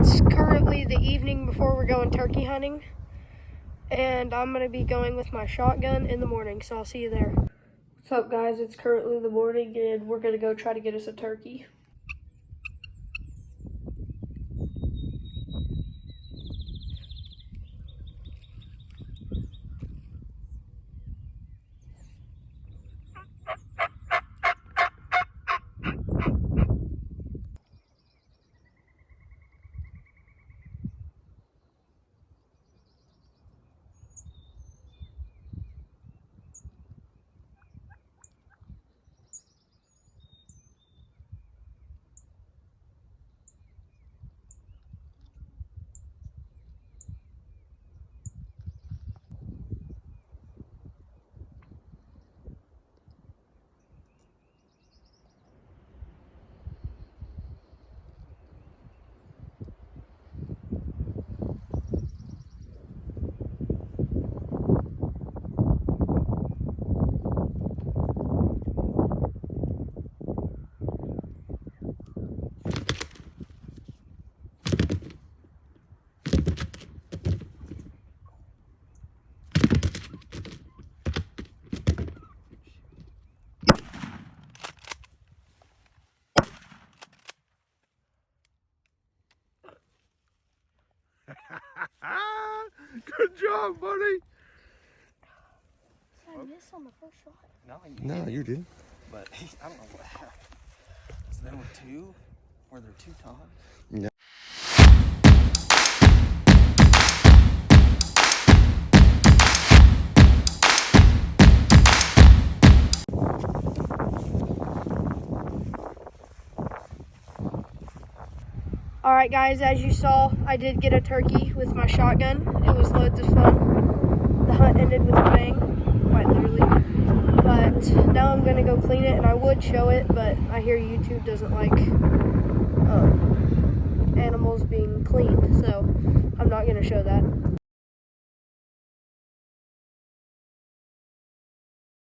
It's currently the evening before we're going turkey hunting, and I'm going to be going with my shotgun in the morning, so I'll see you there. What's up, guys? It's currently the morning, and we're going to go try to get us a turkey. Good job, buddy. I missed on the first shot. No, you didn't. But I don't know what happened. So then with two, were there two times? No. Alright guys, as you saw, I did get a turkey with my shotgun. It was loads of fun. The hunt ended with a bang, quite literally. But now I'm going to go clean it, and I would show it, but I hear YouTube doesn't like animals being cleaned, so I'm not going to show that.